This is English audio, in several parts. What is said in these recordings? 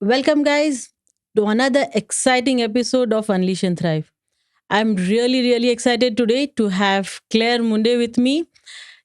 Welcome, guys, to another exciting episode of Unleash and Thrive. I'm really excited today to have Claire Mundday with me.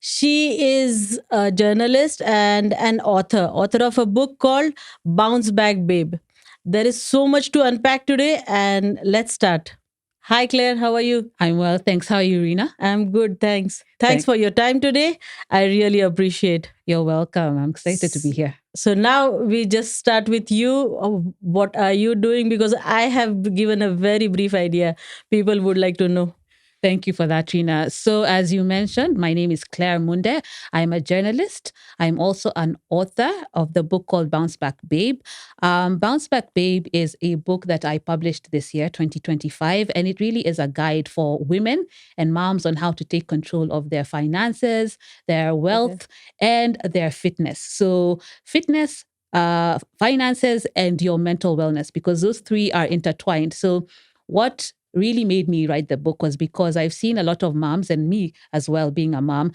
She is a journalist and an author of a book called Bounceback, Babe. There is so much to unpack today, and let's start. Hi, Claire. How are you? I'm well, thanks. How are you, Rena? I'm good. Thanks. Thanks Thank- for your time today. I really appreciate. You're welcome. I'm excited to be here. So now we just start with you. What are you doing? Because I have given a very brief idea. People would like to know. Thank you for that, Rena. So, as you mentioned, my name is Claire Munde. I'm a journalist. I'm also an author of the book called Bounceback, Babe. Bounceback, Babe is a book that I published this year, 2025, and it really is a guide for women and moms on how to take control of their finances, their wealth, and their fitness. So, fitness, finances, and your mental wellness, because those three are intertwined. So, what really made me write the book was because I've seen a lot of moms and me as well being a mom.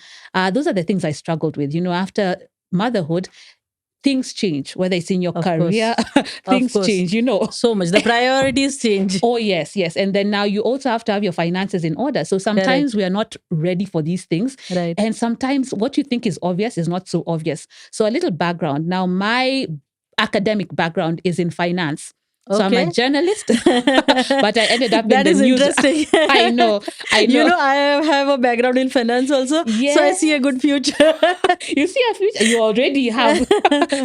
Those are the things I struggled with. After motherhood, things change, whether it's in your Of career, course. things course. change, So much. The priorities change. Oh, yes. And then now you also have to have your finances in order. So sometimes we are not ready for these things. Right. And sometimes what you think is obvious is not so obvious. So a little background. Now, my academic background is in finance. So I'm a journalist, but I ended up That in is the news. interesting. I know. I have a background in finance also. Yes. So I see a good future. You see a future. You already have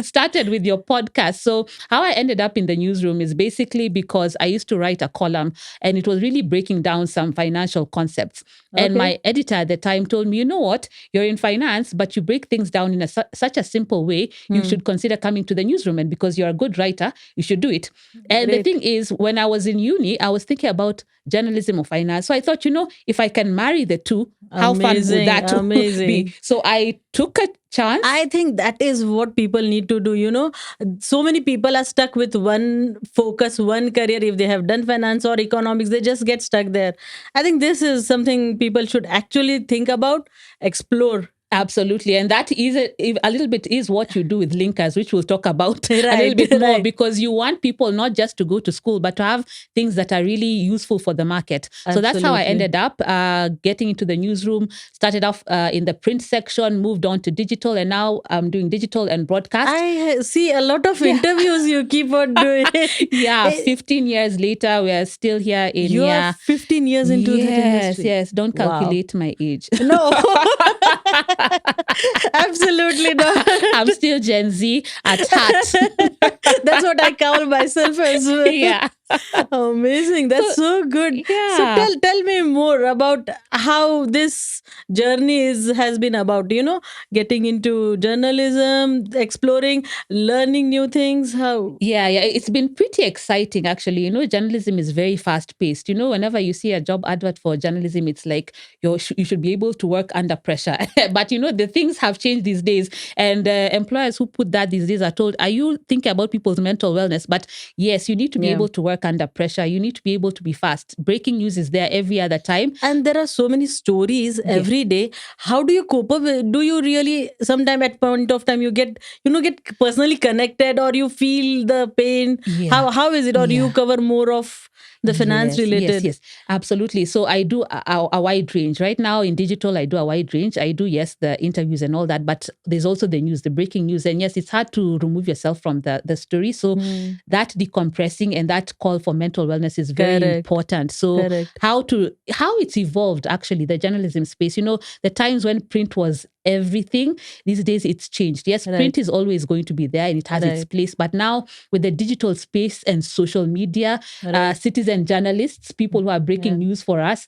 started with your podcast. So how I ended up in the newsroom is basically because I used to write a column and it was really breaking down some financial concepts. And my editor at the time told me, you know what, you're in finance, but you break things down in such a simple way, you should consider coming to the newsroom. And because you're a good writer, you should do it. And the thing is, when I was in uni, I was thinking about journalism or finance. So I thought, if I can marry the two, how fun would that be? So I took a chance. I think that is what people need to do. So many people are stuck with one focus, one career. If they have done finance or economics, they just get stuck there. I think this is something people should actually think about, explore. Absolutely. And that is a little bit is what you do with linkers, which we'll talk about a little bit more, because you want people not just to go to school, but to have things that are really useful for the market. Absolutely. So that's how I ended up getting into the newsroom, started off in the print section, moved on to digital, and now I'm doing digital and broadcast. I see a lot of interviews you keep on doing. 15 years later, we are still here in You are 15 years into the industry. Yes, don't calculate my age. No. Absolutely not. I'm still Gen Z at heart. That's what I call myself as well. Yeah. Amazing. That's so good. Yeah. So tell me more about how this journey has been about, getting into journalism, exploring, learning new things. How? Yeah. It's been pretty exciting, actually. Journalism is very fast paced. Whenever you see a job advert for journalism, it's like you should be able to work under pressure. But, the things have changed these days. And employers who put that these days are told, are you thinking about people's mental wellness? But yes, you need to be able to work under pressure. You need to be able to be fast. Breaking news is there every other time. And there are so many stories every day. How do you cope up? Do you really, sometime at point of time, you get personally connected, or you feel the pain? Yeah. How is it? Or do you cover more of the finance related? Yes, absolutely. So I do a wide range. Right now in digital, I do a wide range. I do, yes, the interviews and all that, but there's also the news, the breaking news. And yes, it's hard to remove yourself from the story. So that decompressing and that call for mental wellness is very important. So how it's evolved, actually, the journalism space, the times when print was everything, these days it's changed. Yes, print is always going to be there and it has its place. But now with the digital space and social media, citizen journalists, people who are breaking news for us,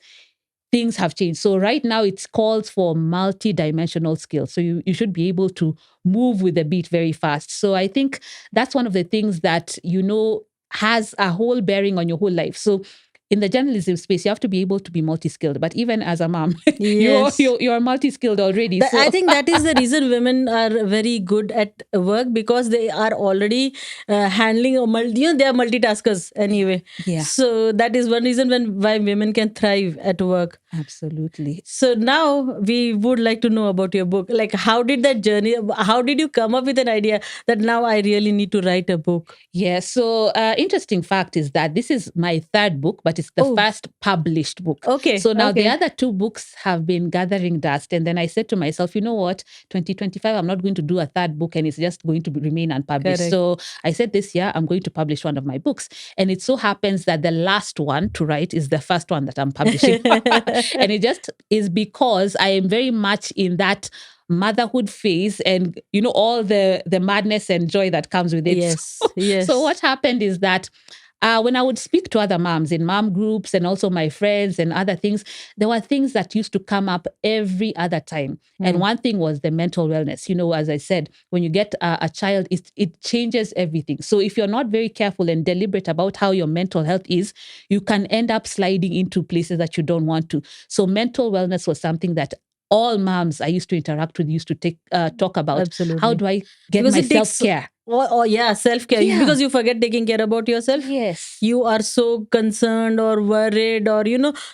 things have changed. So right now it calls for multi-dimensional skills. So you should be able to move with the beat very fast. So I think that's one of the things that, has a whole bearing on your whole life. So in the journalism space, you have to be able to be multi-skilled. But even as a mom, Yes. you're multi-skilled already. I So think that is the reason women are very good at work, because they are already handling they are multitaskers anyway. yeah, So that is one reason why women can thrive at work. absolutely. So now we would like to know about your book. Like, how did that journey? How did you come up with an idea that now I really need to write a book? Yeah. So, interesting fact is that this is my third book, but it's the Oh, first published book. okay, So now the okay. other two books have been gathering dust. And then I said to myself, you know what, 2025, I'm not going to do a third book and it's just going to remain unpublished. Correct. So I said this year, I'm going to publish one of my books. And it so happens that the last one to write is the first one that I'm publishing. And it just is because I am very much in that motherhood phase, and all the madness and joy that comes with it. Yes, So yes. what happened is that when I would speak to other moms in mom groups and also my friends and other things, there were things that used to come up every other time. And one thing was the mental wellness. As I said, when you get a child, it changes everything. So if you're not very careful and deliberate about how your mental health is, you can end up sliding into places that you don't want to. So mental wellness was something that all moms I used to interact with used to talk about. How Absolutely. do I get Because my it takes, self-care? oh yeah, self-care. Yeah. Because you forget taking care about yourself. Yes. You are so concerned or worried, or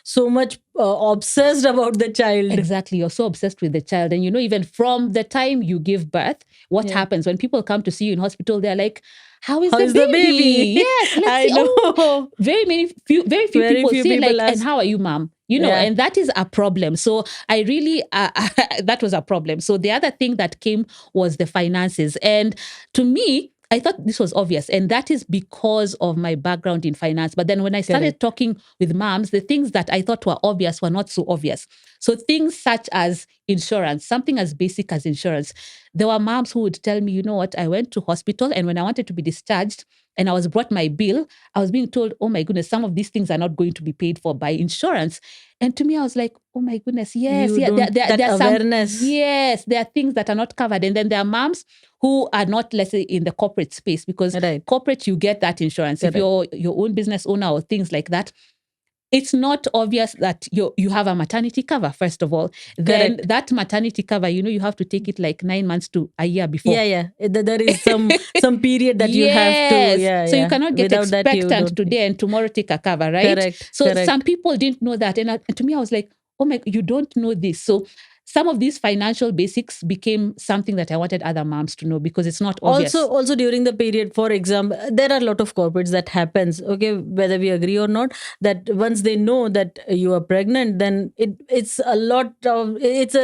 so much obsessed about the child. Exactly. You're so obsessed with the child. And even from the time you give birth, what Yeah. happens when people come to see you in hospital, they're like, how is How the is the baby? baby? Yes, let's I see. know. Oh, very few Very people few say people like, and ask. how are you, mom? Yeah. And that is a problem. So I really, that was a problem. So the other thing that came was the finances. And to me, I thought this was obvious. And that is because of my background in finance. But then when I started Correct. talking with moms, the things that I thought were obvious were not so obvious. So things such as insurance, something as basic as insurance. There were moms who would tell me, you know what, I went to hospital and when I wanted to be discharged and I was brought my bill, I was being told, oh my goodness, some of these things are not going to be paid for by insurance. And to me, I was like, oh my goodness, yes, You yeah, don't, that there are some, awareness. yes, there are things that are not covered. And then there are moms who are not, let's say, in the corporate space, because Right. corporate, you get that insurance. Correct. If you're your own business owner or things like that, it's not obvious that you have a maternity cover, first of all. Then Correct. that maternity cover, you have to take it like 9 months to a year before. Yeah. There is some period that you have to. Yes. Yeah. So you cannot get Without that, you expectant don't. today and tomorrow take a cover, right? Correct. So Correct. some people didn't know that. And to me, I was like, oh my, you don't know this. So some of these financial basics became something that I wanted other moms to know, because it's not obvious. Also during the period, for example, there are a lot of corporates that happens, okay, whether we agree or not, that once they know that you are pregnant, then it's a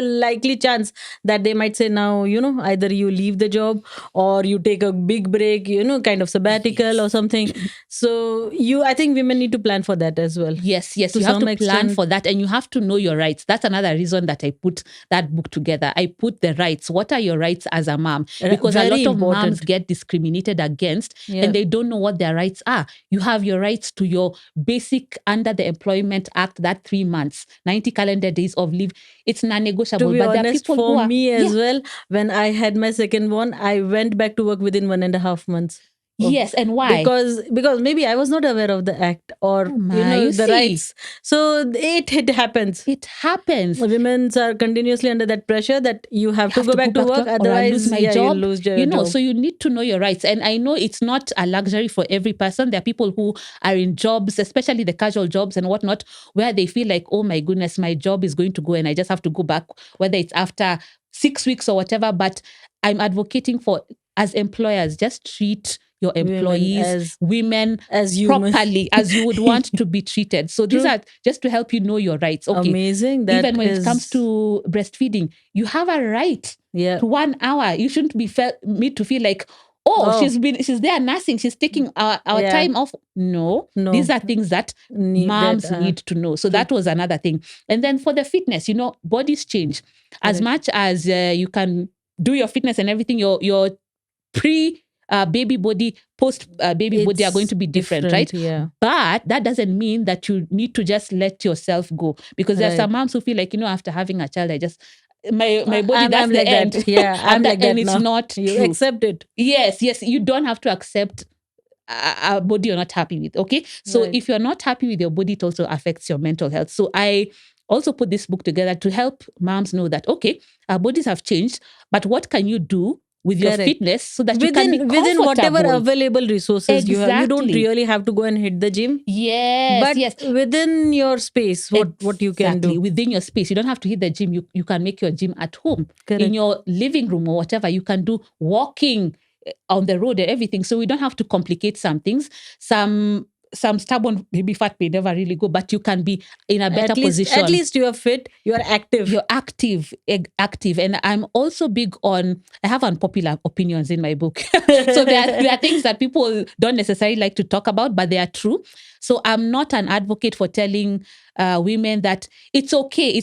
likely chance that they might say, now either you leave the job or you take a big break, kind of sabbatical or something. So I think women need to plan for that as well. Yes, To you have some to plan extent. for that, and you have to know your rights. That's another reason that I put that book together. I put the rights. What are your rights as a mom? Because a Very lot of moms important. get discriminated against, Yeah. and they don't know what their rights are. You have your rights to your basic under the Employment Act, that 3 months, 90 calendar days of leave. It's non-negotiable. To be But there are honest, people who for are, me as well, when I had my second one, I went back to work within 1.5 months. Yes, and why? Because maybe I was not aware of the act or you the see. rights. So it happens. It happens. Women are continuously under that pressure that you have to go back to work, or I otherwise lose my you'll job. lose your job. So you need to know your rights. And I know it's not a luxury for every person. There are people who are in jobs, especially the casual jobs and whatnot, where they feel like, oh my goodness, my job is going to go and I just have to go back, whether it's after 6 weeks or whatever. But I'm advocating for, as employers, just treat your employees, women as properly, as you would want to be treated. So these are just to help you know your rights. Okay. Amazing. Even when it comes to breastfeeding, you have a right to 1 hour. You shouldn't be made to feel like, she's there nursing, she's taking our time off. No, these are things that moms need to know. So that was another thing. And then for the fitness, bodies change. As much as you can do your fitness and everything, your baby body, post baby body are going to be different, right? Yeah. But that doesn't mean that you need to just let yourself go, because there's some moms who feel like, after having a child, I just my body, that's I'm the like end. That. Yeah, I'm like that. And it's now. not You true. accept it. Yes, you don't have to accept a body you're not happy with. Okay. So Right. if you're not happy with your body, it also affects your mental health. So I also put this book together to help moms know that, okay, our bodies have changed, but what can you do with your Correct. fitness so that you can be Within whatever comfortable? available resources you have, you don't Exactly. really have to go and hit the gym, Yes, but yes. within your space, what you can Exactly. do. Within your space. You don't have to hit the gym. You can make your gym at home, in Correct. your living room or whatever. You can do walking on the road and everything. So we don't have to complicate some things. Some stubborn baby fat may never really go, but you can be in a better At position. least you are fit, you are active. You're active. And I'm also big on, I have unpopular opinions in my book. So there are things that people don't necessarily like to talk about, but they are true. So I'm not an advocate for telling women that it's okay.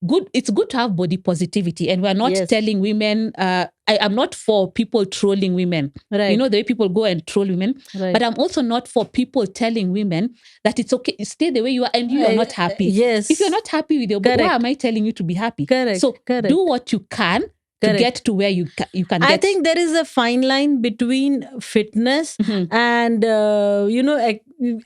Good, it's good to have body positivity. And we're not Yes. telling women, I am not for people trolling women. You Right. know, the way people go and troll women. Right. But I'm also not for people telling women that it's okay, stay the way you are and you are not happy. Yes. If you're not happy with your body, why Correct. am I telling you to be happy? Correct. So Correct. do what you can to Correct. get to where you can I get. think there is a fine line between fitness Mhm. and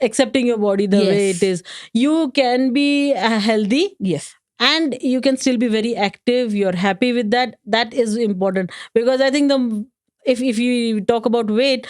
accepting your body the way it Yes. is. You can be healthy Yes. and you can still be very active. You're happy with that. That is important, because I think the if you talk about weight,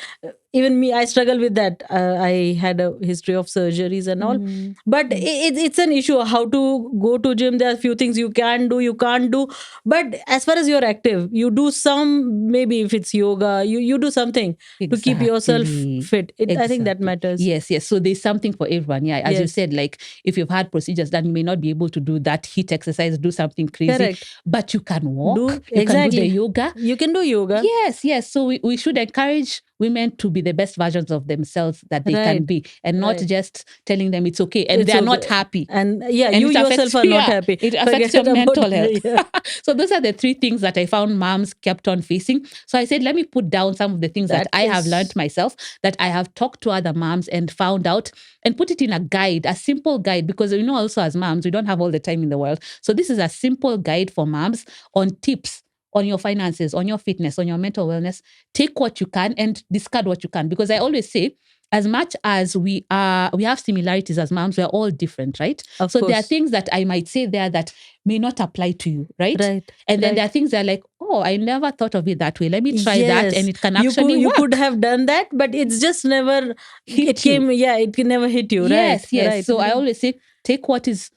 even me, I struggle with that. I had a history of surgeries and all, but it's an issue how to go to gym. There are a few things you can do, you can't do, but as far as you're active, you do some, maybe if it's yoga, you do something to keep yourself Exactly. fit. I think that Exactly. matters. Yes, yes. So there's something for everyone. Yeah. As you Yes. said, like if you've had procedures done, you may not be able to do that heat exercise, do something crazy, Correct. but you can walk, Do you can do the exactly. yoga. You can do yoga. Yes, yes. So we should encourage women to be the best versions of themselves that they can Right. be, and not Right. just telling them it's okay and It's they are not okay. happy. And yeah, And you it affects, yourself are not yeah, happy. it affects your Forget about mental health. yeah. So those are the three things that I found moms kept on facing. So I said, let me put down some of the things that That I have is learned myself, that I have talked to other moms and found out, and put it in a guide, a simple guide, because also as moms, we don't have all the time in the world. So this is a simple guide for moms on tips on your finances, on your fitness, on your mental wellness. Take what you can and discard what you can. Because I always say, as much as we have similarities as moms, we're all different, right? of So course. there are things that I might say there that may not apply to you, right? Right. And then right. there are things that are like, oh, I never thought of it that way. Let me try that, and Yes, it can you actually could work. have done that, but it's just never Hit you. it can never hit you. Right. Yes, yes. Right. So I always say, take what is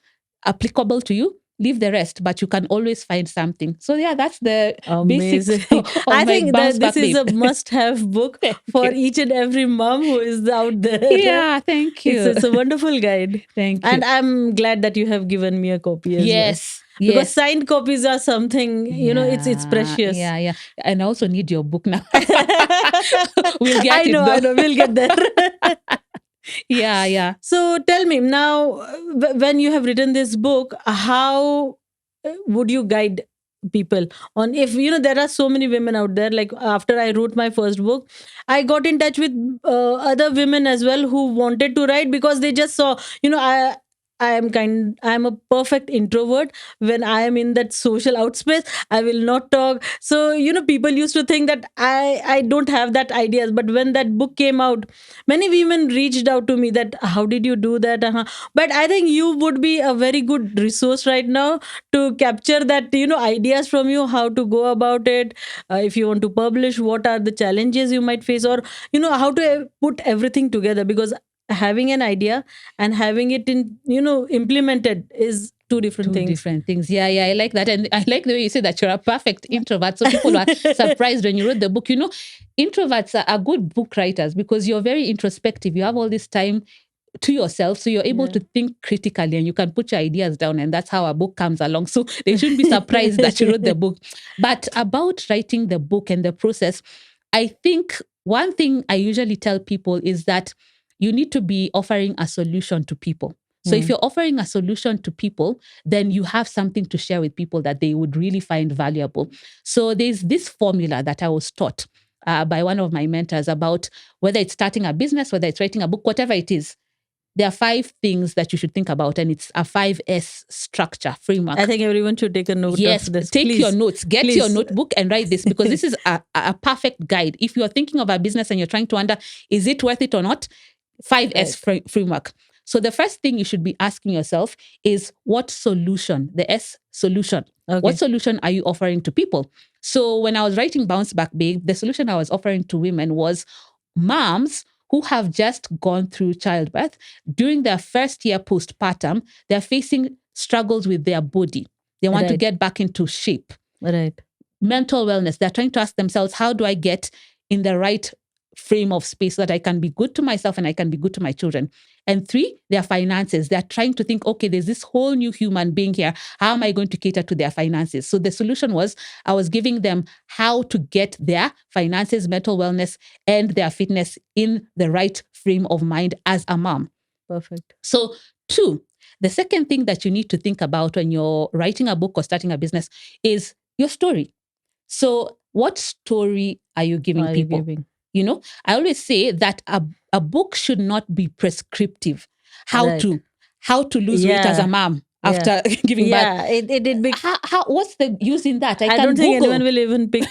applicable to you, leave the rest, but you can always find something. So yeah, that's the basics Amazing. of I my think bounce that this back is babe. a must-have book Thank for you. each and every mom who is out there. Yeah, thank you. It's a wonderful guide. Thank you. And I'm glad that you have given me a copy as well. Yes, Because yes. signed copies are something, it's precious. Yeah, yeah. And I also need your book now. We'll get I it know, though. we'll get there. Yeah, yeah. So tell me now, when you have written this book, how would you guide people on, if there are so many women out there, like after I wrote my first book, I got in touch with other women as well who wanted to write, because they just saw, I'm a perfect introvert. When I am in that social outspace, I will not talk. So people used to think that I don't have that ideas. But when that book came out, many women reached out to me that how did you do that. But I think you would be a very good resource right now to capture that ideas from you, how to go about it, if you want to publish, what are the challenges you might face, or how to put everything together, because having an idea and having it in implemented is two different Two things. different things. Yeah, yeah. I like that. And I like the way you say that you're a perfect introvert. So people are surprised when you wrote the book. Introverts are good book writers because you're very introspective. You have all this time to yourself, so you're able to think critically and you can put your ideas down, and that's how a book comes along. So they shouldn't be surprised that you wrote the book. But about writing the book and the process, I think one thing I usually tell people is that you need to be offering a solution to people. So if you're offering a solution to people, then you have something to share with people that they would really find valuable. So there's this formula that I was taught by one of my mentors about whether it's starting a business, whether it's writing a book, whatever it is. there are 5 things that you should think about, and it's a 5S structure framework. I think everyone should take a note Yes, of this. take Please. your notes, get Please. your notebook and write this, because this is a perfect guide. If you're thinking of a business and you're trying to wonder, is it worth it or not? 5S framework. So the first thing you should be asking yourself is, what solution, the S solution, what solution are you offering to people? So when I was writing Bounceback, Babe, the solution I was offering to women was moms who have just gone through childbirth. During their first year postpartum, they're facing struggles with their body. They want to get back into shape. Right. Mental wellness. They're trying to ask themselves, how do I get in the right frame of space so that I can be good to myself and I can be good to my children? And 3, their finances. They're trying to think, okay, there's this whole new human being here. How am I going to cater to their finances? So the solution was, I was giving them how to get their finances, mental wellness, and their fitness in the right frame of mind as a mom. Perfect. So 2, the second thing that you need to think about when you're writing a book or starting a business is your story. So what story are you giving people? You know, I always say that a book should not be prescriptive. How to lose weight as a mom after giving birth. What's the use in that? I don't think anyone will even pick.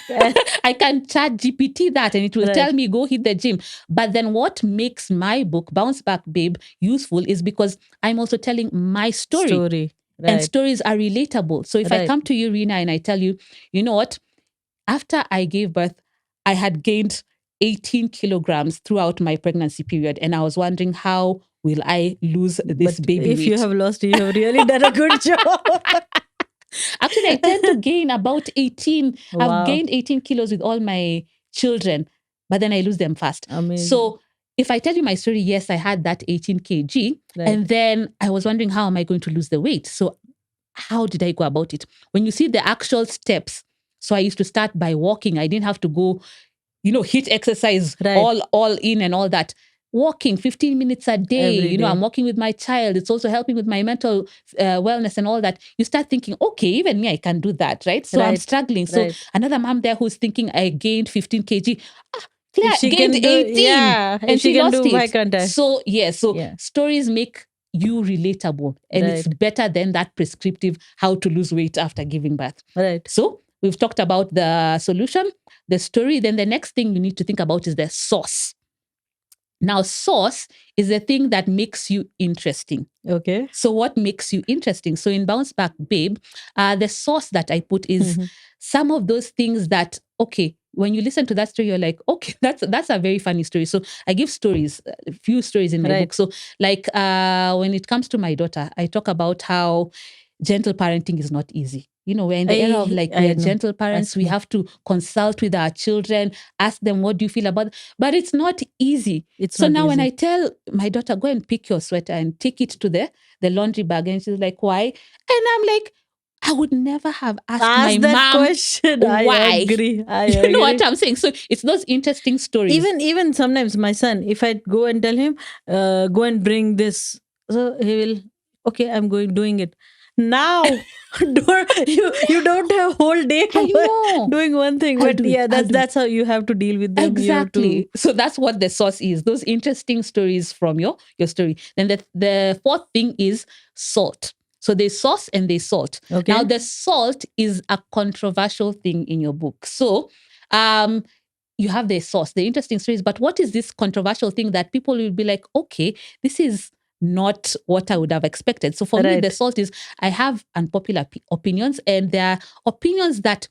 I can chat GPT that and it will tell me, go hit the gym. But then what makes my book, Bounceback, Babe, useful is because I'm also telling my story. And stories are relatable. So if I come to you, Rina, and I tell you, you know what? After I gave birth, I had gained 18 kilograms throughout my pregnancy period. And I was wondering, how will I lose this baby weight? If you have lost, you have really done a good job. Actually, I tend to gain about 18. Wow. I've gained 18 kilos with all my children, but then I lose them fast. Amazing. So if I tell you my story, yes, I had that 18 kg. And then I was wondering, how am I going to lose the weight? So how did I go about it? When you see the actual steps, so I used to start by walking. I didn't have to go, HIIT exercise all in and all that. Walking 15 minutes a day, I'm walking with my child. It's also helping with my mental wellness and all that. You start thinking, okay, even me, I can do that, right? So I'm struggling. So another mom there who's thinking, I gained 15 kg. Claire gained 18 and she lost it. Why can't I? So stories make you relatable, and it's better than that prescriptive how to lose weight after giving birth. Right. So we've talked about the solution, the story. Then the next thing you need to think about is the source. Now, source is the thing that makes you interesting. Okay. So what makes you interesting? So in Bounceback, Babe, the source that I put is some of those things that, okay, when you listen to that story, you're like, okay, that's a very funny story. So I give stories, a few stories in my book. So like when it comes to my daughter, I talk about how gentle parenting is not easy. We're in the era of we are gentle parents. We have to consult with our children, ask them, what do you feel about it? But it's not easy. When I tell my daughter, go and pick your sweater and take it to the laundry bag, and she's like, why? And I'm like, I would never have asked my that mom question. Why. I agree. You know what I'm saying? So it's those interesting stories. Even sometimes my son, if I go and tell him, go and bring this, so he will, okay, I'm doing it. Now, you don't have a whole day doing one thing. But that's how you have to deal with them. Exactly. So that's what the source is. Those interesting stories from your story. Then the fourth thing is salt. So there's sauce and there's salt. Okay. Now the salt is a controversial thing in your book. So you have the sauce, the interesting stories. But what is this controversial thing that people will be like, okay, this is not what I would have expected. So for me, the salt is I have unpopular opinions, and there are opinions that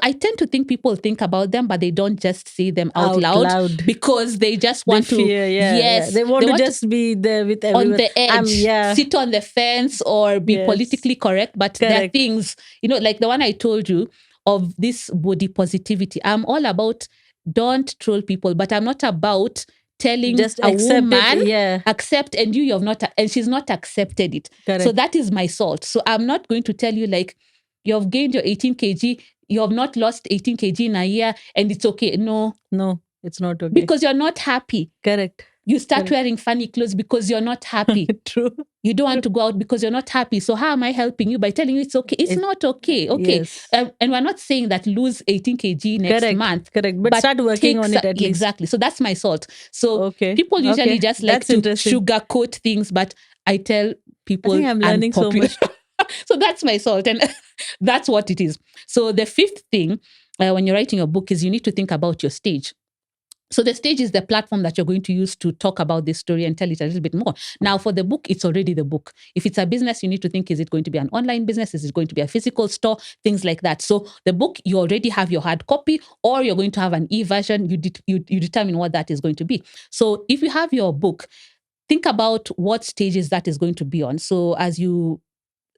I tend to think people think about them, but they don't just say them out loud because they just want to. Yes, they want to just be there with everyone. On the edge, sit on the fence or be politically correct. But there are things, like the one I told you of this body positivity. I'm all about don't troll people, but I'm not about telling just a woman, accept, and you have not, and she's not accepted it. Correct. So that is my salt. So I'm not going to tell you like, you have gained your 18 kg, you have not lost 18 kg in a year, and it's okay. No, it's not okay. Because you're not happy. Correct. You start wearing funny clothes because you're not happy. True. You don't want to go out because you're not happy. So how am I helping you? By telling you it's okay. It's not okay. Okay. Yes. And we're not saying that lose 18 kg next month. Correct. But start working on it at least. Exactly. So that's my salt. So Okay. people usually just like That's to interesting. sugarcoat things, but I tell people I think I'm learning so much. So that's my salt. And that's what it is. So the fifth thing when you're writing a book is you need to think about your stage. So the stage is the platform that you're going to use to talk about this story and tell it a little bit more. Now, for the book, it's already the book. If it's a business, you need to think, is it going to be an online business? Is it going to be a physical store? Things like that. So the book, you already have your hard copy, or you're going to have an e-version. You determine what that is going to be. So if you have your book, think about what stages that is going to be on. So as you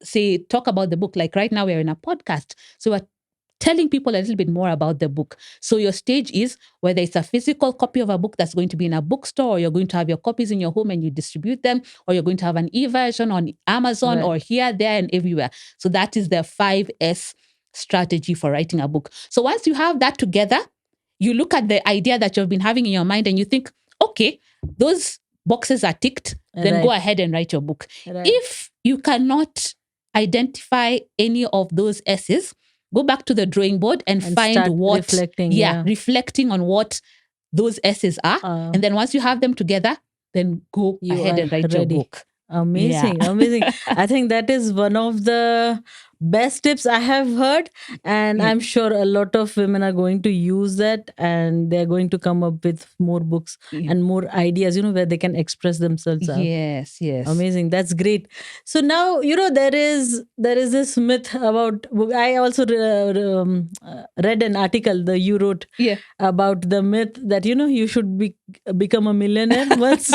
say, talk about the book, like right now we're in a podcast. So we're telling people a little bit more about the book. So your stage is whether it's a physical copy of a book that's going to be in a bookstore, or you're going to have your copies in your home and you distribute them, or you're going to have an e-version on Amazon or here, there, and everywhere. So that is the 5S strategy for writing a book. So once you have that together, you look at the idea that you've been having in your mind and you think, okay, those boxes are ticked, then go ahead and write your book. If you cannot identify any of those S's, go back to the drawing board and find what reflecting on what those S's are. And then once you have them together, then go ahead and write your book. Amazing. I think that is one of the best tips I have heard, and I'm sure a lot of women are going to use that, and they're going to come up with more books and more ideas, where they can express themselves out. Yes. Amazing. That's great. So now, there is this myth about, I also read an article that you wrote about the myth that, you should become a millionaire once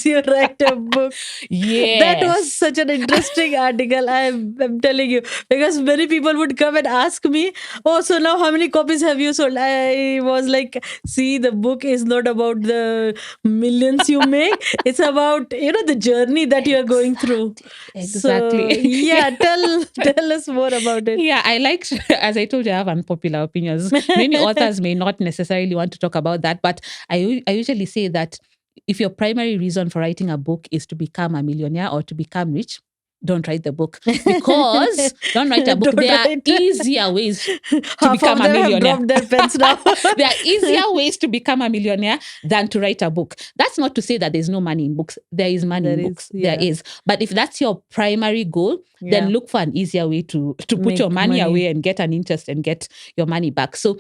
you write a book. Yes. That was such an interesting article. I'm telling you, because many people would come and ask me, oh, so now how many copies have you sold? I was like, see, the book is not about the millions you make. It's about, the journey that you're going through. Exactly. So, tell us more about it. Yeah, I like, as I told you, I have unpopular opinions. Many authors may not necessarily want to talk about that, but I usually say that if your primary reason for writing a book is to become a millionaire or to become rich, don't write the book. Because don't write a book. There are easier ways to become a millionaire. Have dropped their pens now. There are easier ways to become a millionaire than to write a book. That's not to say that there's no money in books. There is money in books. There is. But if that's your primary goal, then look for an easier way to put your money away and get an interest and get your money back. So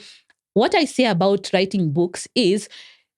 what I say about writing books is,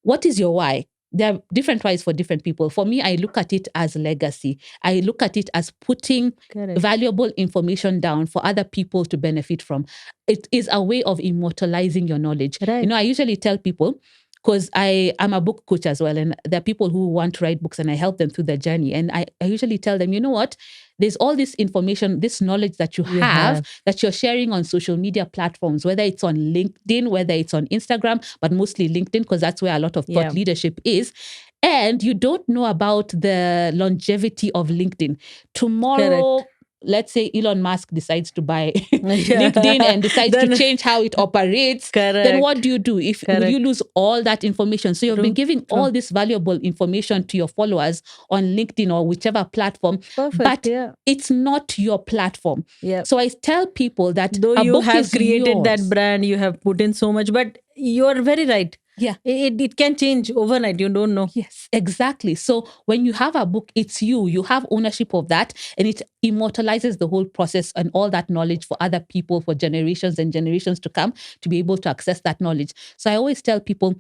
what is your why? There are different whys for different people. For me, I look at it as legacy. I look at it as putting valuable information down for other people to benefit from. It is a way of immortalizing your knowledge. I usually tell people, because I'm a book coach as well, and there are people who want to write books and I help them through their journey. And I usually tell them, you know what? There's all this information, this knowledge that you have that you're sharing on social media platforms, whether it's on LinkedIn, whether it's on Instagram, but mostly LinkedIn, because that's where a lot of thought leadership is. And you don't know about the longevity of LinkedIn. Tomorrow, let's say Elon Musk decides to buy LinkedIn and decides to change how it operates, then what do? Will you lose all that information? So you've been giving all this valuable information to your followers on LinkedIn or whichever platform, but it's not your platform. So I tell people that though a you book have is created yours. that brand, you have put in so much, but you're very right. Yeah. It can change overnight. You don't know. Yes, exactly. So when you have a book, it's you. You have ownership of that, and it immortalizes the whole process and all that knowledge for other people, for generations and generations to come, to be able to access that knowledge. So I always tell people,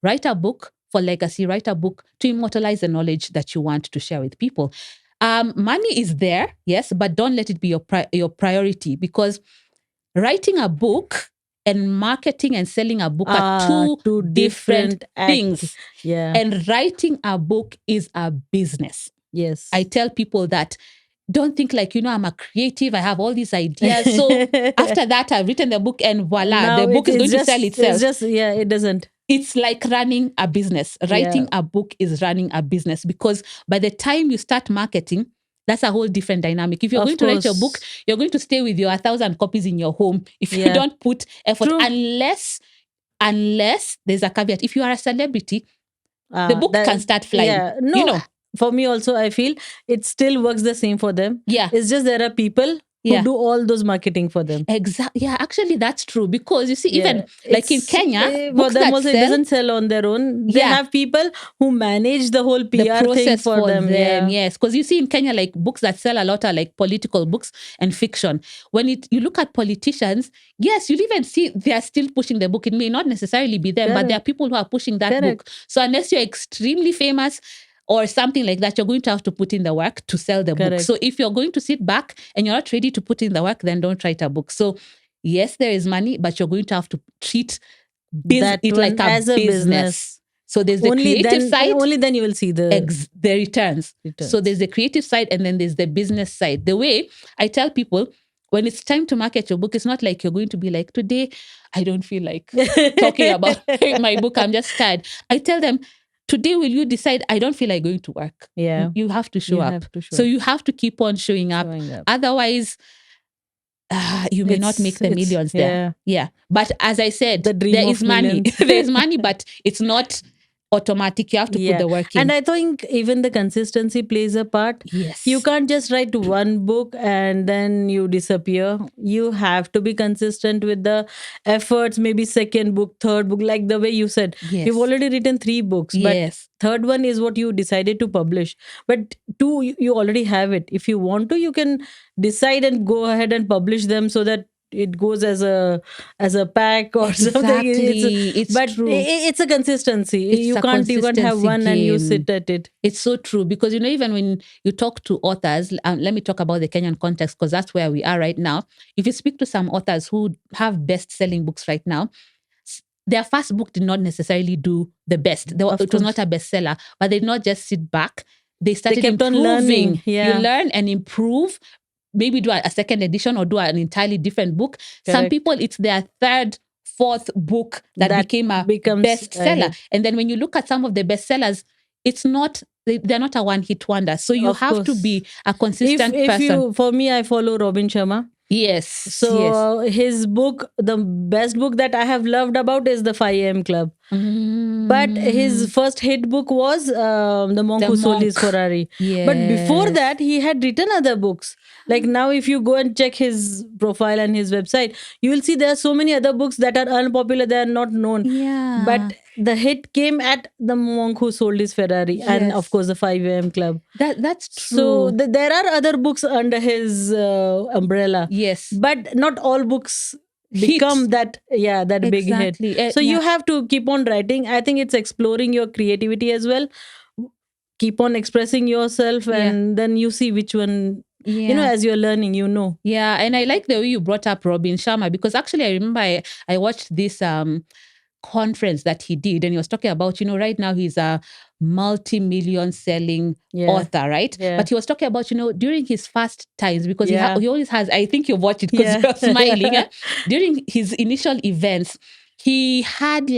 write a book for legacy, write a book to immortalize the knowledge that you want to share with people. Money is there, yes, but don't let it be your priority, because writing a book and marketing and selling a book are two different things. And writing a book is a business. Yes. I tell people that, don't think like, I'm a creative, I have all these ideas. So after that, I've written the book and voila, now the book is going to sell itself. It doesn't. It's like running a business. Writing a book is running a business, because by the time you start marketing, that's a whole different dynamic. If you're going to write your book, you're going to stay with your 1,000 copies in your home if you don't put effort. Unless there's a caveat. If you are a celebrity, The book can start flying. Yeah, no, You know. for me also, I feel it still works the same for them. Yeah. It's just there are people who Yeah. do all those marketing for them. Exactly. Yeah, actually, that's true. Because you see, even like in It's, Kenya, for books them that also, it sell, doesn't sell on their own. They Yeah. have people who manage the whole PR the thing process for them. Yeah. Yes. Because you see in Kenya, like books that sell a lot are like political books and fiction. When you look at politicians, yes, you'll even see they are still pushing the book. It may not necessarily be them, but there are people who are pushing that book. So unless you're extremely famous or something like that, you're going to have to put in the work to sell the book. So if you're going to sit back and you're not ready to put in the work, then don't write a book. So yes, there is money, but you're going to have to treat it like as a business. So there's the creative side. Only then you will see the returns. So there's the creative side and then there's the business side. The way I tell people, when it's time to market your book, it's not like you're going to be like, today, I don't feel like talking about my book. I'm just tired. I tell them, today, will you decide, I don't feel like going to work? Yeah. You have to show up. So you have to keep on showing up. Otherwise, you may not make the millions there. Yeah. But as I said, there is money. There is money, but it's not automatic. You have to put the work in. And I think even the consistency plays a part. Yes. You can't just write one book and then you disappear. You have to be consistent with the efforts, maybe second book, third book, like the way you said. Yes. You've already written 3 books, but third one is what you decided to publish. But 2, you already have it. If you want to, you can decide and go ahead and publish them so that it goes as a pack or something. It's true. It's a consistency. You can't have one and you sit at it. It's so true because even when you talk to authors, let me talk about the Kenyan context because that's where we are right now. If you speak to some authors who have best-selling books right now, their first book did not necessarily do the best. It was not a bestseller, but they did not just sit back. They started improving. On learning. You learn and improve. Maybe do a second edition or do an entirely different book. Some people, it's their third, fourth book that became a bestseller. And then when you look at some of the bestsellers, it's not, they're not a one-hit wonder. So you have to be a consistent person. For me, I follow Robin Sharma. Yes. So his book, the best book that I have loved about is the 5 a.m. Club. But his first hit book was The Monk Who Sold His Ferrari. Yes. But before that, he had written other books. Like now, if you go and check his profile and his website, you will see there are so many other books that are unpopular, they are not known. Yeah. But the hit came at The Monk Who Sold His Ferrari and of course the 5 a.m. Club. That's true. So there are other books under his umbrella. Yes. But not all books become that big hit. So you have to keep on writing. I think it's exploring your creativity as well. Keep on expressing yourself and then you see which one, as you're learning, Yeah, and I like the way you brought up Robin Sharma because actually I remember I watched this conference that he did and he was talking about, right now he's a multi-million selling author, right? Yeah. But he was talking about, during his first times, because he always has, I think you've watched it because you're smiling. During his initial events, he had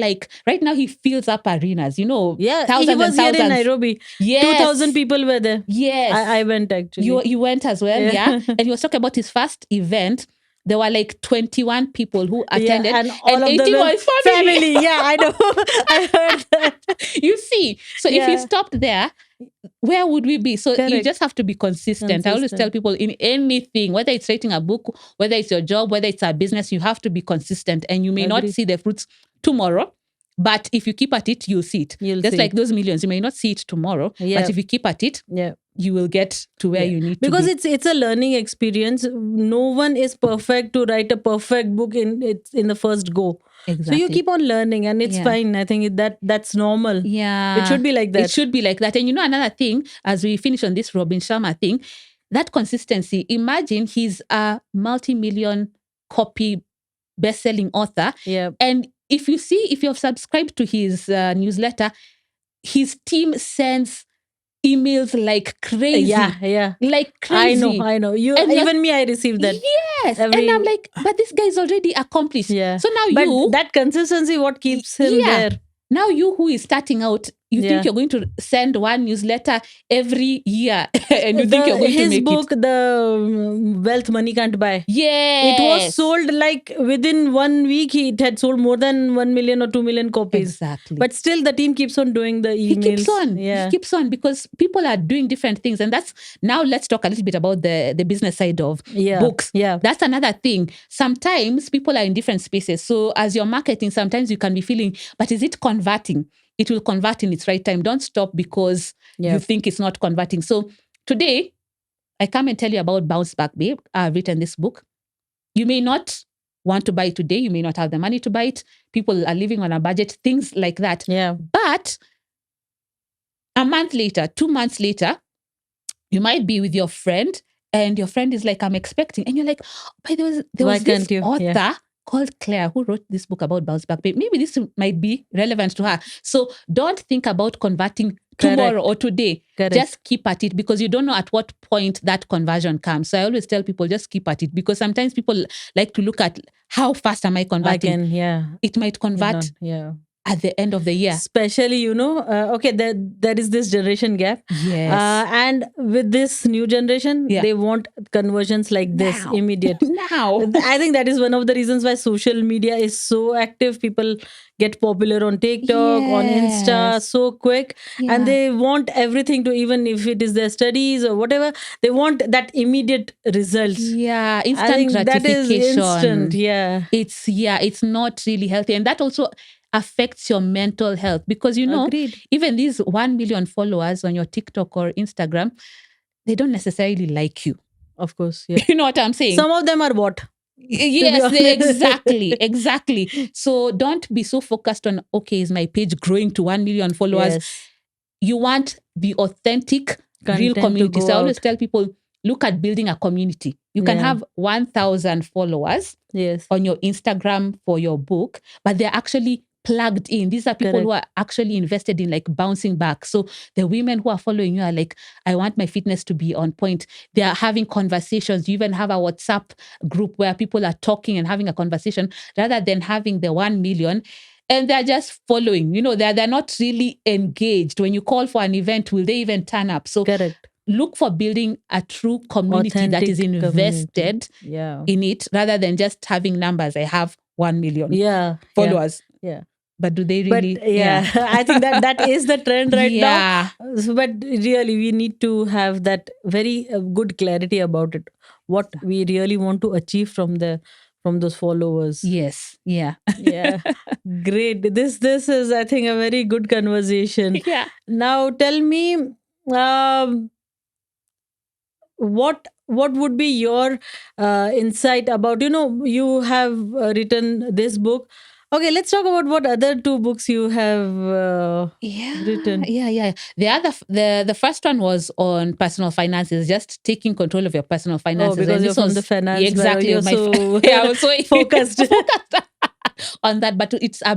right now he fills up arenas, thousands he was and thousands. Here in Nairobi. Yes. 2,000 people were there. Yes. I went actually. You went as well, yeah? And he was talking about his first event. There were 21 people who attended and all of 18 them was family. Yeah, I know. I heard that. You see, so if he stopped there, where would we be? So you just have to be consistent. I always tell people in anything, whether it's writing a book, whether it's your job, whether it's a business, you have to be consistent and you may not see the fruits tomorrow. But if you keep at it, you'll see it. Just like those millions, you may not see it tomorrow, but if you keep at it, you will get to where you need to be. Because it's a learning experience. No one is perfect to write a perfect book in the first go. Exactly. So you keep on learning and it's fine. I think that's normal. Yeah. It should be like that. It should be like that. And another thing, as we finish on this Robin Sharma thing, that consistency, imagine he's a multi-million copy best-selling author. Yeah. And if you've subscribed to his newsletter, his team sends emails like crazy. Yeah. Like crazy. I know. Even me, I received that. Yes. And I'm like, but this guy is already accomplished. Yeah. So now that consistency, what keeps him there. Now you who is starting out, you think Yeah. you're going to send one newsletter every year and you think you're going to His make it. book, the Wealth Money Can't Buy. It was Yes. sold like within 1 week. It had sold more than 1 million or 2 million copies. Exactly. But still, the team keeps on doing the He keeps emails. on. He Yeah. keeps on because people are doing different things. And that's now let's talk a little bit about the business side of Yeah. books. Yeah. That's another thing. Sometimes people are in different spaces. So as you're marketing, sometimes you can be feeling, but is it converting? It will convert in its right time. Don't stop because Yeah. you think it's not converting. So today, I come and tell you about Bounceback, babe. I've written this book. You may not want to buy it today. You may not have the money to buy it. People are living on a budget, things like that. Yeah. But a month later, 2 months later, you might be with your friend and your friend is like, I'm expecting. And you're like, oh, by the way, there Why was this can't you? author Yeah. called Claire who wrote this book about bounce back. Maybe this might be relevant to her. So don't think about converting tomorrow Correct. or today. Correct. Just keep at it because you don't know at what point that conversion comes. So I always tell people just keep at it because sometimes people like to look at how fast am I I converting. can. Yeah. It might It convert not- Yeah. at the end of the year. Especially, okay, there is this generation gap. Yes. And with this new generation, Yeah. they want conversions like this, Now. immediate. Now. I think that is one of the reasons why social media is so active. People get popular on TikTok, on Insta Yes. so quick. Yeah. And they want everything to, even if it is their studies or whatever, they want that immediate results. Yeah, I instant think that is gratification. instant. Yeah. It's not really healthy. And that also affects your mental health because Agreed. even these 1 million followers on your TikTok or Instagram, they don't necessarily like you. Of course. Yeah. You know what I'm saying? Some of them are what? Yes, honest. exactly. So don't be so focused on, okay, is my page growing to 1 million followers? Yes. You want the authentic, real Content to community. go So I always out. tell people, look at building a community. You can Yeah. have 1,000 followers Yes. on your Instagram for your book, but they're actually plugged in. These are people who are actually invested in like bouncing back. So the women who are following you are like, I want my fitness to be on point. They are having conversations. You even have a WhatsApp group where people are talking and having a conversation rather than having the 1 million. And they're just following, they're not really engaged. When you call for an event, will they even turn up? So Correct. look for building a true community that is Authentic invested Yeah. in it rather than just having numbers. I have 1 million Yeah. followers. Yeah. But do they But really? yeah, I think that is the trend right Yeah. now. But really, we need to have that very good clarity about it. What we really want to achieve from those followers. Yes. Yeah. Yeah. Great. This is, I think, a very good conversation. Yeah. Now tell me, what would be your insight about, you have written this book. Okay, let's talk about what other two books you have written. Yeah. The first one was on personal finances, just taking control of your personal finances. Because and you're this from was the finance exactly you're so yeah, I was so focused. on that, but it's a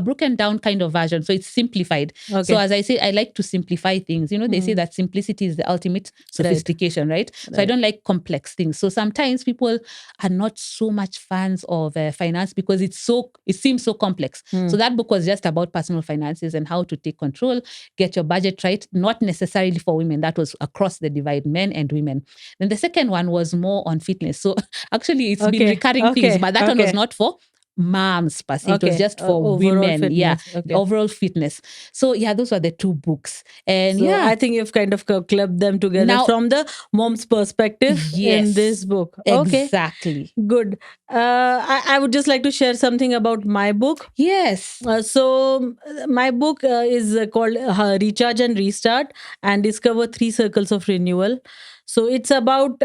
broken down kind of version, so it's simplified. Okay. So as I say, I like to simplify things. They say that simplicity is the ultimate sophistication, right? So I don't like complex things. So sometimes people are not so much fans of finance because it seems so complex. So that book was just about personal finances and how to take control, get your budget right, not necessarily for women. That was across the divide, men and women. Then the second one was more on fitness. So actually it's been recurring themes, but that one was not for moms per se. It was just for women. Fitness. Yeah. The overall fitness. So yeah, those were the two books. And so yeah, I think you've kind of clubbed them together Now- from the mom's perspective in Yes. this book. Okay. Exactly. Good. I would just like to share something about my book. Yes. So my book is called Recharge and Restart and Discover 3 Circles of Renewal. So it's about,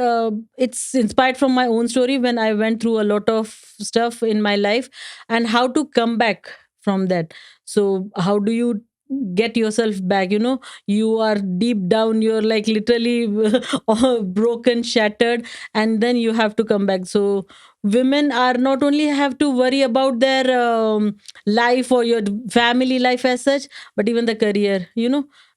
it's inspired from my own story when I went through a lot of stuff in my life and how to come back from that. So how do you get yourself back? You are deep down, you're like literally broken, shattered, and then you have to come back. So women are not only have to worry about their life or your family life as such, but even the career,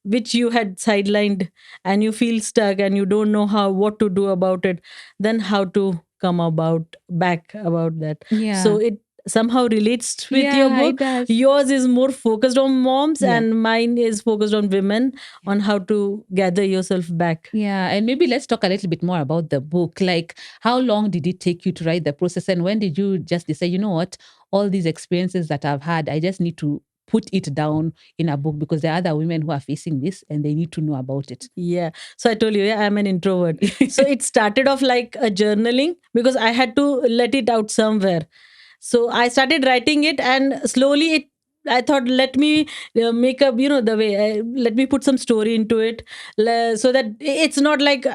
which you had sidelined, and you feel stuck and you don't know what to do about it, then how to come about back about that. Yeah. So somehow relates with your Yeah, it book. does. Yours is more focused on moms, Yeah. and mine is focused on women, on how to gather yourself back. Yeah, and maybe let's talk a little bit more about the book. Like, how long did it take you to write the process? And when did you just decide, you know what, all these experiences that I've had, I just need to put it down in a book because there are other women who are facing this and they need to know about it. Yeah. So I told you, yeah, I'm an introvert. So it started off like a journaling because I had to let it out somewhere. So I started writing it, and slowly I thought, let me make up, the way, let me put some story into it, so that it's not like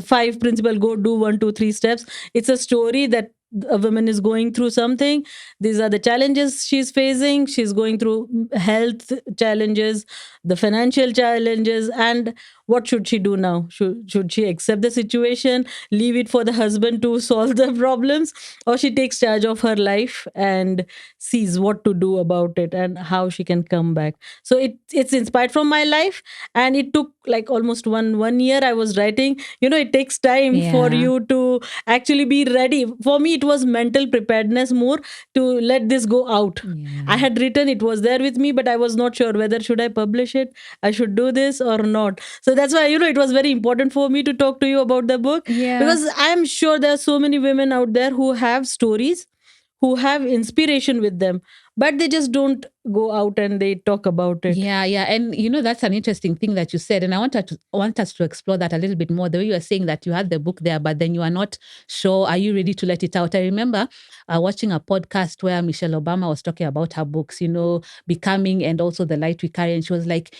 five principle, go do one, two, three steps. It's a story that a woman is going through something. These are the challenges she's facing. She's going through health challenges, the financial challenges, and what should she do now? Should she accept the situation, leave it for the husband to solve the problems, or she takes charge of her life and sees what to do about it and how she can come back? So it's inspired from my life, and it took like almost one year. I was writing. It takes time for Yeah. you to actually be ready. For me, it was mental preparedness more, to let this go out. I Yeah. had written, it was there with me, but I was not sure whether should I publish it, I should do this or not. So that's why, it was very important for me to talk to you about the book, Yeah. because I'm sure there are so many women out there who have stories, who have inspiration with them, but they just don't go out and they talk about it. Yeah, yeah. And that's an interesting thing that you said. And I want us to explore that a little bit more. The way you are saying that you had the book there, but then you are not sure, are you ready to let it out? I remember watching a podcast where Michelle Obama was talking about her books, Becoming and also The Light We Carry. And she was like,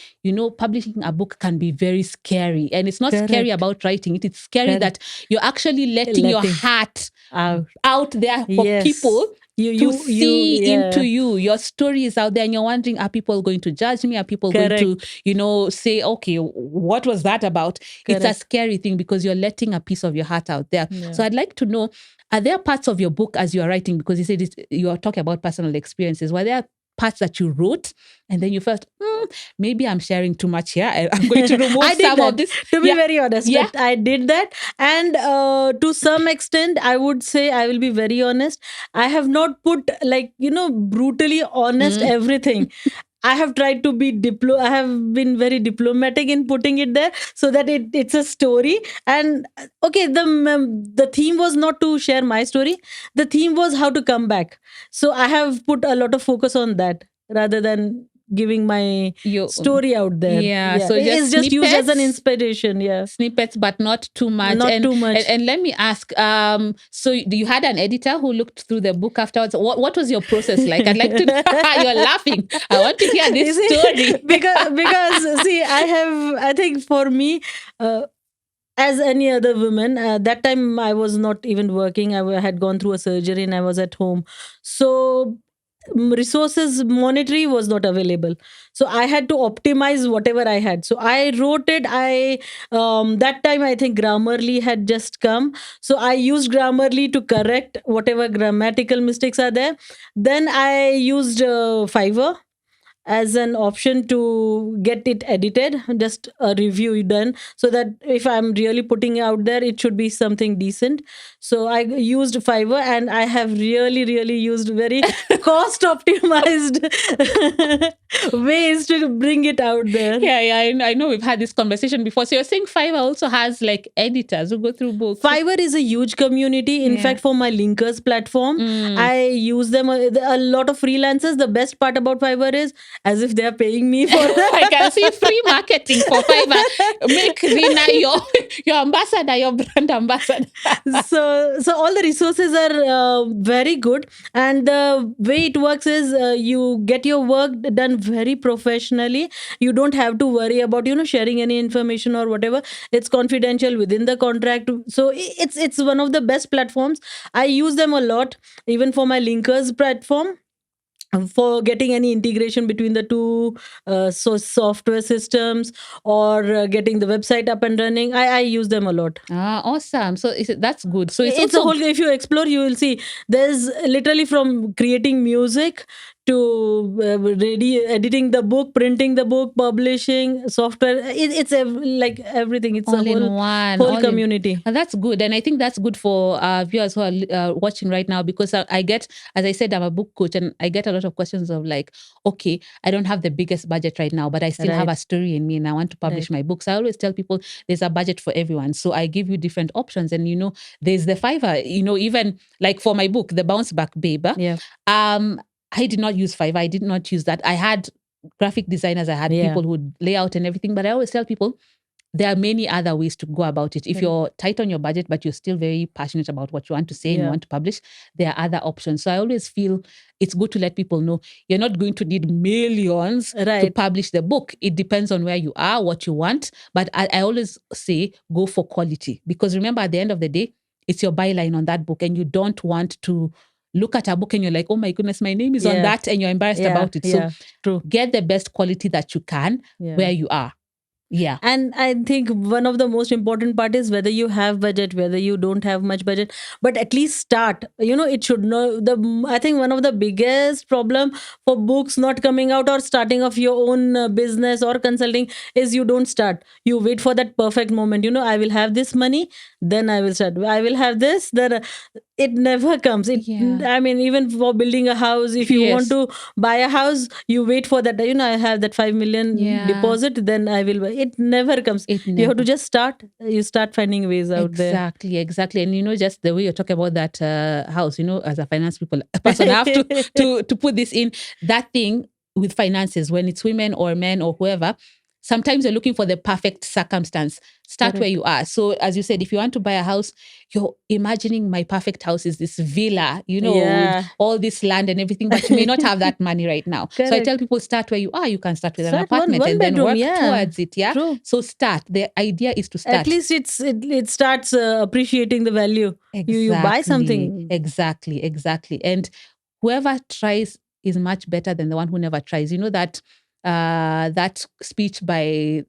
publishing a book can be very scary. And it's not scary Correct. about writing it. It's scary Correct. that you're actually letting your Letting heart out. out there for people Yes. to You, see into yeah. you. Your story is out there, and you're wondering, are people going to judge me? Are people going to, Correct. say, okay, what was that about? It's a Correct. scary thing because you're letting a piece of your heart out there. Yeah. So I'd like to know, are there parts of your book as you are writing, because you said you are talking about personal experiences, were there parts that you wrote and then you felt, maybe I'm sharing too much here. I'm going to remove I did some of that, this. to be Yeah. very honest. Yeah. I did that. And to some extent, I would say, I will be very honest, I have not put, like, brutally honest Mm. everything. I have tried to be I have been very diplomatic in putting it there, so that it's a story. And okay, the theme was not to share my story. The theme was how to come back. So I have put a lot of focus on that rather than giving my You, story out there. yeah. Yeah, So it's just just used as an snippets. inspiration. Yeah, Snippets, but not too much. not And too and, much. and let me ask, so you had an editor who looked through the book afterwards. What was your process like? I'd like to know. You're laughing. I want to hear You this see, story. because see, I think for me, as any other woman, that time I was not even working. Had gone through a surgery and I was at home. So resources, monetary was not available, so I had to optimize whatever I had. So I wrote it. I That time I think Grammarly had just come, so I used Grammarly to correct whatever grammatical mistakes are there. Then I used Fiverr as an option to get it edited, just a review done, so that if I'm really putting it out there, it should be something decent. So I used Fiverr, and I have really, really used very cost optimized ways to bring it out there. Yeah, yeah. I know we've had this conversation before. So you're saying Fiverr also has like editors who go through books. Fiverr is a huge community. In Yeah. fact, for my linkers platform, Mm. I use them. A lot of freelancers. The best part about Fiverr is, as if they are paying me for I can see free marketing for Fiverr. Make Rina your ambassador, your brand ambassador. so all the resources are very good, and the way it works is, you get your work done very professionally. You don't have to worry about sharing any information or whatever. It's confidential within the contract. So it's one of the best platforms. I use them a lot, even for my linkers platform, for getting any integration between the two software systems, or getting the website up and running. I use them a lot. Awesome. So that's good. So it's It's a also whole, if you explore, you will see there's literally from creating music to editing the book, printing the book, publishing software. It's like everything. It's a All in one, whole all in. community. And that's good. And I think that's good for viewers who are watching right now, because I get, as I said, I'm a book coach, and I get a lot of questions of like, okay, I don't have the biggest budget right now, but I still have Right. a story in me and I want to publish Right. my books. I always tell people there's a budget for everyone. So I give you different options. And, there's the Fiverr, even like for my book, The Bounceback Babe. Yeah. Um, I did not use Fiverr. I did not use that. I had graphic designers, I had Yeah. people who would lay out and everything, but I always tell people, there are many other ways to go about it. If you're tight on your budget, but you're still very passionate about what you want to say and you want to publish, there are other options. So I always feel it's good to let people know you're not going to need millions to publish the book. It depends on where you are, what you want. But I always say go for quality, because remember, at the end of the day, it's your byline on that book, and you don't want to look at a book and you're like, oh my goodness, my name is on that, and you're embarrassed about it. So true. Get the best quality that you can where you are. Yeah. And I think one of the most important part is whether you have budget, whether you don't have much budget, but at least start. It should know I think one of the biggest problem for books not coming out or starting of your own business or consulting is you don't start. You wait for that perfect moment. I will have this money, then I will start. I will have this, then it never comes. I mean, even for building a house, if you want to buy a house, you wait for that. I have that 5 million deposit, then I will buy. It never comes. You have to just start. You start finding ways out there. Exactly. And just the way you're talking about that house, as a finance person, I have to put this in. That thing with finances, when it's women or men or whoever, sometimes you're looking for the perfect circumstance. Start where you are. So as you said, if you want to buy a house, you're imagining my perfect house is this villa, with all this land and everything, but you may not have that money right now. So I tell people, start where you are. You can start with an apartment one and bedroom, then work towards it. Yeah. True. So start. The idea is to start. At least it starts appreciating the value. Exactly. You buy something. Exactly. And whoever tries is much better than the one who never tries. That speech by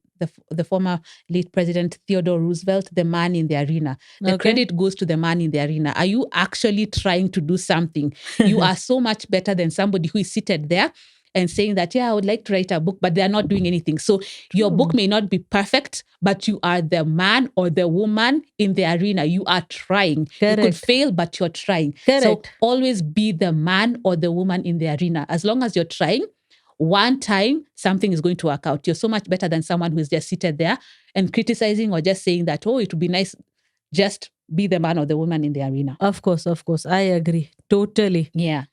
the former late President Theodore Roosevelt, the man in the arena. The credit goes to the man in the arena. Are you actually trying to do something? You are so much better than somebody who is seated there and saying that, I would like to write a book, but they're not doing anything. So your book may not be perfect, but you are the man or the woman in the arena. You are trying. Correct. You could fail, but you're trying. Correct. So always be the man or the woman in the arena. As long as you're trying, one time something is going to work out. You're so much better than someone who's just seated there and criticizing or just saying that, it would be nice. Just be the man or the woman in the arena. Of course. I agree. Totally. Yeah.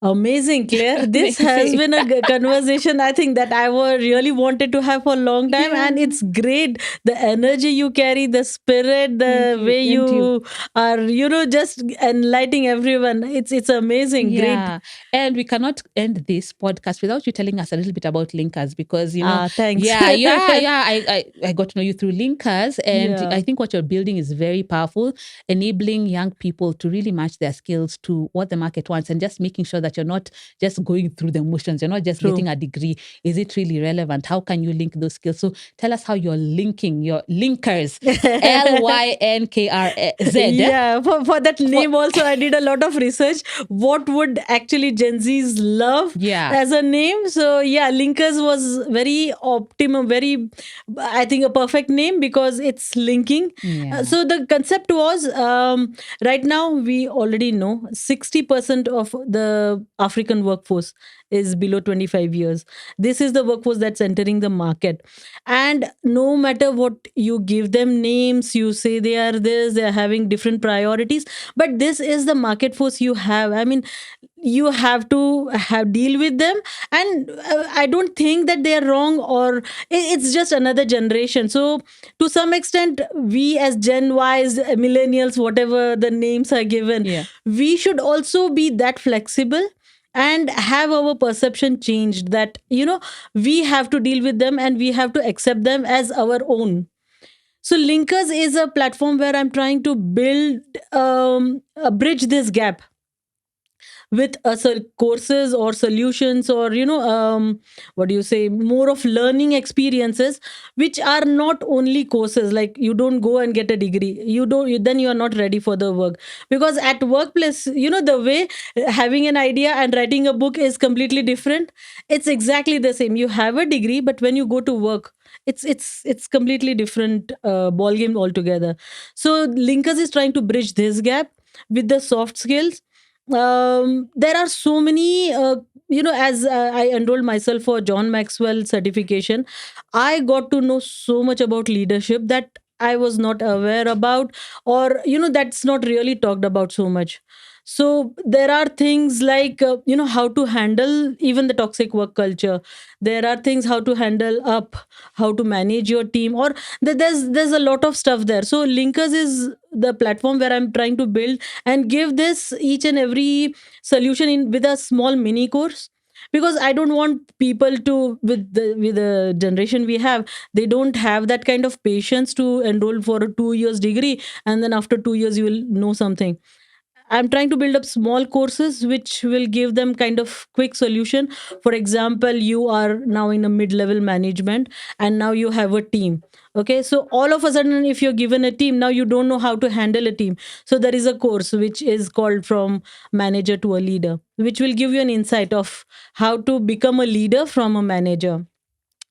Amazing, Claire. This has been a conversation, I think, that I really wanted to have for a long time. And it's great. The energy you carry, the spirit, the way you are, just enlightening everyone. It's amazing. Yeah. Great. And we cannot end this podcast without you telling us a little bit about linkers, because, thanks. Yeah. I got to know you through linkers. And I think what you're building is very powerful, enabling young people to really match their skills to what the market wants, and just making sure that you're not just going through the motions. You're not just getting a degree. Is it really relevant? How can you link those skills? So tell us how you're linking your linkers. LYNKRZ. Yeah, for that name also, I did a lot of research. What would actually Gen Zs love as a name? So linkers was very optimum, I think a perfect name, because it's linking. So the concept was, right now we already know 60% of the African workforce is below 25 years. This is the workforce that's entering the market. And no matter what you give them names, you say they are this, they are having different priorities. But this is the market force you have. I mean, you have to deal with them. And I don't think that they are wrong, or it's just another generation. So to some extent, we as Gen Ys, millennials, whatever the names are given, we should also be that flexible and have our perception changed, that we have to deal with them and we have to accept them as our own. So Linkers is a platform where I'm trying to build bridge this gap. with courses or solutions, or what do you say, more of learning experiences, which are not only courses. Like, you don't go and get a degree, then you are not ready for the work. Because at workplace, the way having an idea and writing a book is completely different. It's exactly the same. You have a degree, but when you go to work, it's completely different ball game altogether. So Linkers is trying to bridge this gap with the soft skills. There are so many, as I enrolled myself for John Maxwell certification, I got to know so much about leadership that I was not aware about, or that's not really talked about so much. So there are things like, how to handle even the toxic work culture. There are things how to handle up, how to manage your team, or there's a lot of stuff there. So Linkers is the platform where I'm trying to build and give this each and every solution in with a small mini course. Because I don't want people to, with the generation we have, they don't have that kind of patience to enroll for a 2 years degree, and then after 2 years you will know something. I'm trying to build up small courses which will give them kind of quick solution. For example, you are now in a mid-level management, and now you have a team. Okay, so all of a sudden, if you're given a team, now you don't know how to handle a team. So there is a course which is called From Manager to a Leader, which will give you an insight of how to become a leader from a manager.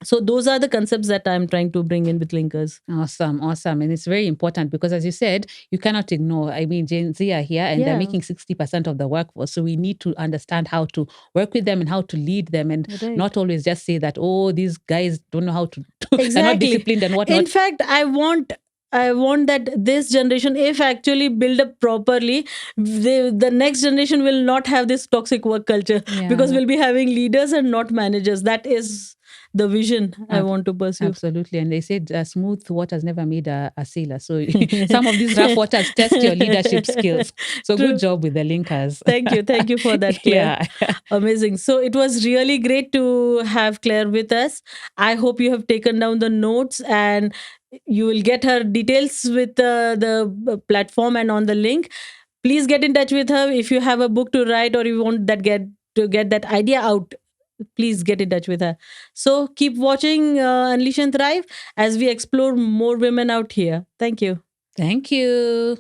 So those are the concepts that I'm trying to bring in with Linkers. Awesome, awesome. And it's very important because, as you said, you cannot ignore. I mean, Gen Z are here and they're Yeah, making 60% of the workforce. So we need to understand how to work with them and how to lead them, and right. not always just say that, oh, these guys don't know how to, they're not Exactly. disciplined and In whatnot. fact, I want that this generation, if actually build up properly, the next generation will not have this toxic work culture, because Yeah. we'll be having leaders and not managers. That is the vision I Ab- want to pursue. Absolutely. And they said smooth waters never made a sailor. So some of these rough waters test your leadership skills. So good True. job with the linkers. Thank you. Thank you for that, Claire. Yeah. Amazing. So it was really great to have Claire with us. I hope you have taken down the notes, and you will get her details with the platform and on the link. Please get in touch with her if you have a book to write, or you want get that idea out. Please get in touch with her. So keep watching Unleash and Thrive as we explore more women out here. Thank you. Thank you.